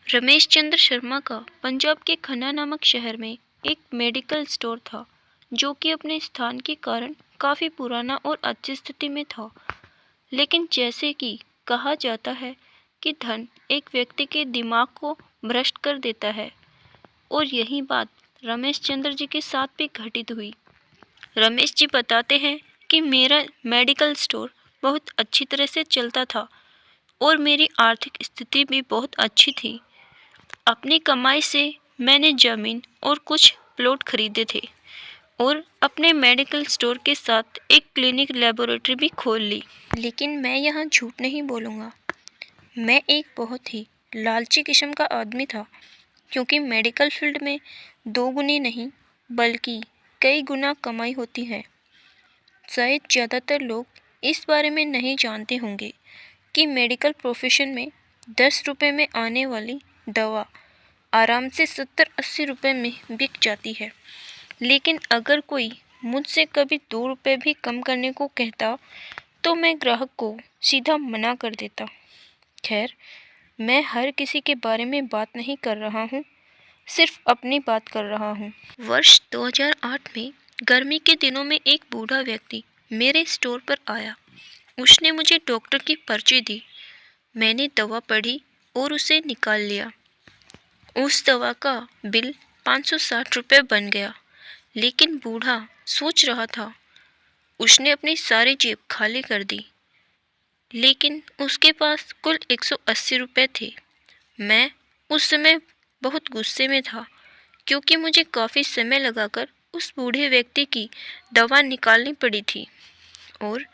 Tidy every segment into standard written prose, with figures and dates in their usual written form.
रमेश चंद्र शर्मा का पंजाब के खन्ना नामक शहर में एक मेडिकल स्टोर था, जो कि अपने स्थान के कारण काफ़ी पुराना और अच्छी स्थिति में था। लेकिन जैसे कि कहा जाता है कि धन एक व्यक्ति के दिमाग को भ्रष्ट कर देता है, और यही बात रमेश चंद्र जी के साथ भी घटित हुई। रमेश जी बताते हैं कि मेरा मेडिकल स्टोर बहुत अच्छी तरह से चलता था और मेरी आर्थिक स्थिति भी बहुत अच्छी थी। अपनी कमाई से मैंने ज़मीन और कुछ प्लॉट खरीदे थे और अपने मेडिकल स्टोर के साथ एक क्लिनिक लेबोरेटरी भी खोल ली। लेकिन मैं यहाँ झूठ नहीं बोलूँगा, मैं एक बहुत ही लालची किस्म का आदमी था, क्योंकि मेडिकल फील्ड में दो गुनी नहीं बल्कि कई गुना कमाई होती है। शायद ज़्यादातर लोग इस बारे में नहीं जानते होंगे कि मेडिकल प्रोफेशन में 10 रुपये में आने वाली दवा आराम से 70-80 रुपये में बिक जाती है। लेकिन अगर कोई मुझसे कभी 2 रुपये भी कम करने को कहता तो मैं ग्राहक को सीधा मना कर देता। खैर, मैं हर किसी के बारे में बात नहीं कर रहा हूँ, सिर्फ अपनी बात कर रहा हूँ। वर्ष 2008 में गर्मी के दिनों में एक बूढ़ा व्यक्ति मेरे स्टोर पर आया। उसने मुझे डॉक्टर की पर्ची दी। मैंने दवा पढ़ी और उसे निकाल लिया। उस दवा का बिल 560 रुपये बन गया। लेकिन बूढ़ा सोच रहा था। उसने अपनी सारी जेब खाली कर दी, लेकिन उसके पास कुल 180 रुपये थे। मैं उस समय बहुत गुस्से में था, क्योंकि मुझे काफ़ी समय लगाकर उस बूढ़े व्यक्ति की दवा निकालनी पड़ी थी और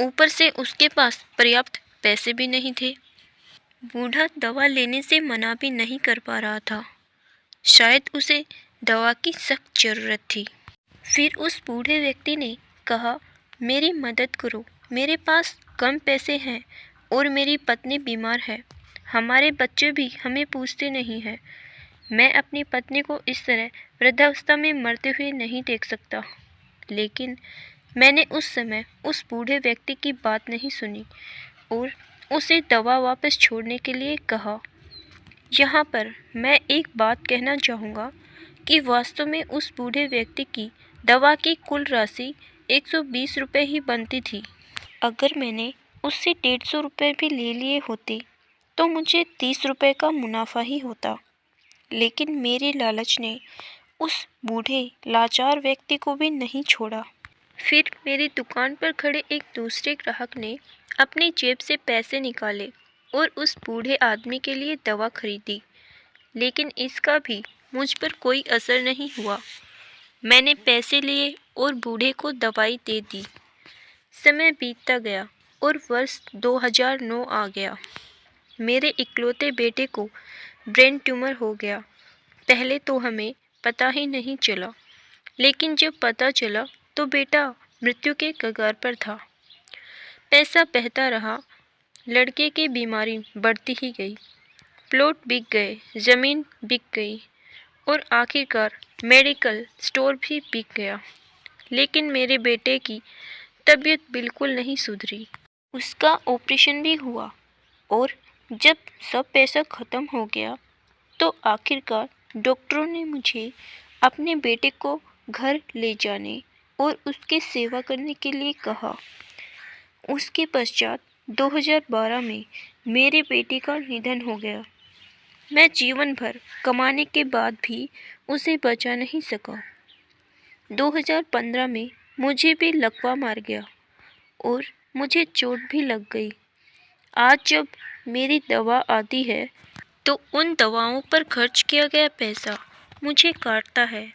ऊपर से उसके पास पर्याप्त पैसे भी नहीं थे। बूढ़ा दवा लेने से मना भी नहीं कर पा रहा था। शायद उसे दवा की सख्त ज़रूरत थी। फिर उस बूढ़े व्यक्ति ने कहा, मेरी मदद करो, मेरे पास कम पैसे हैं और मेरी पत्नी बीमार है। हमारे बच्चे भी हमें पूछते नहीं हैं। मैं अपनी पत्नी को इस तरह वृद्धावस्था में मरते हुए नहीं देख सकता। लेकिन मैंने उस समय उस बूढ़े व्यक्ति की बात नहीं सुनी और उसे दवा वापस छोड़ने के लिए कहा। यहाँ पर मैं एक बात कहना चाहूँगा कि वास्तव में उस बूढ़े व्यक्ति की दवा की कुल राशि 120 रुपये ही बनती थी। अगर मैंने उससे 150 रुपये भी ले लिए होते तो मुझे 30 रुपये का मुनाफा ही होता। लेकिन मेरे लालच ने उस बूढ़े लाचार व्यक्ति को भी नहीं छोड़ा। फिर मेरी दुकान पर खड़े एक दूसरे ग्राहक ने अपनी जेब से पैसे निकाले और उस बूढ़े आदमी के लिए दवा खरीदी। लेकिन इसका भी मुझ पर कोई असर नहीं हुआ। मैंने पैसे लिए और बूढ़े को दवाई दे दी। समय बीतता गया और वर्ष 2009 आ गया। मेरे इकलौते बेटे को ब्रेन ट्यूमर हो गया। पहले तो हमें पता ही नहीं चला, लेकिन जब पता चला तो बेटा मृत्यु के कगार पर था। पैसा बहता रहा, लड़के की बीमारी बढ़ती ही गई, प्लॉट बिक गए, ज़मीन बिक गई और आखिरकार मेडिकल स्टोर भी बिक गया। लेकिन मेरे बेटे की तबीयत बिल्कुल नहीं सुधरी। उसका ऑपरेशन भी हुआ और जब सब पैसा ख़त्म हो गया तो आखिरकार डॉक्टरों ने मुझे अपने बेटे को घर ले जाने और उसकी सेवा करने के लिए कहा। उसके पश्चात 2012 में मेरे बेटे का निधन हो गया। मैं जीवन भर कमाने के बाद भी उसे बचा नहीं सका। 2015 में मुझे भी लकवा मार गया और मुझे चोट भी लग गई। आज जब मेरी दवा आती है तो उन दवाओं पर खर्च किया गया पैसा मुझे काटता है,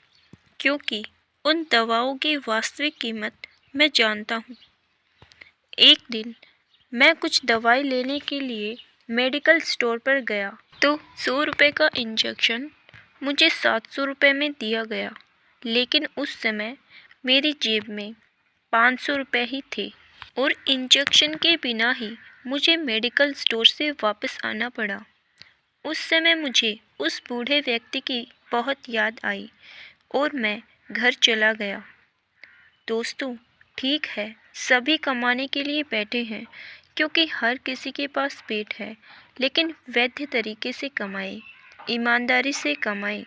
क्योंकि उन दवाओं की वास्तविक कीमत मैं जानता हूँ। एक दिन मैं कुछ दवाई लेने के लिए मेडिकल स्टोर पर गया तो 100 रुपये का इंजेक्शन मुझे 700 रुपये में दिया गया। लेकिन उस समय मेरी जेब में 500 रुपये ही थे और इंजेक्शन के बिना ही मुझे मेडिकल स्टोर से वापस आना पड़ा। उस समय मुझे उस बूढ़े व्यक्ति की बहुत याद आई और मैं घर चला गया। दोस्तों, ठीक है, सभी कमाने के लिए बैठे हैं, क्योंकि हर किसी के पास पेट है, लेकिन वैध तरीके से कमाए, ईमानदारी से कमाए,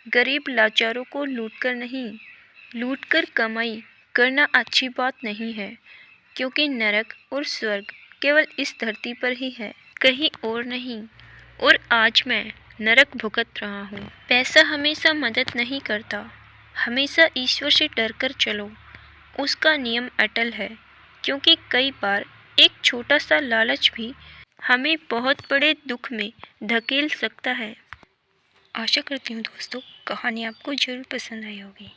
गरीब लाचारों को लूटकर नहीं, लूटकर कमाई करना अच्छी बात नहीं है, क्योंकि नरक और स्वर्ग केवल इस धरती पर ही है, कहीं और नहीं। और आज मैं नरक भुगत रहा हूँ। पैसा हमेशा मदद नहीं करता, हमेशा ईश्वर से डरकर चलो, उसका नियम अटल है, क्योंकि कई बार एक छोटा सा लालच भी हमें बहुत बड़े दुख में धकेल सकता है। आशा करती हूँ दोस्तों, कहानी आपको ज़रूर पसंद आई होगी।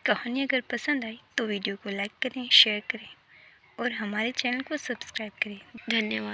कहानी अगर पसंद आई तो वीडियो को लाइक करें, शेयर करें और हमारे चैनल को सब्सक्राइब करें। धन्यवाद।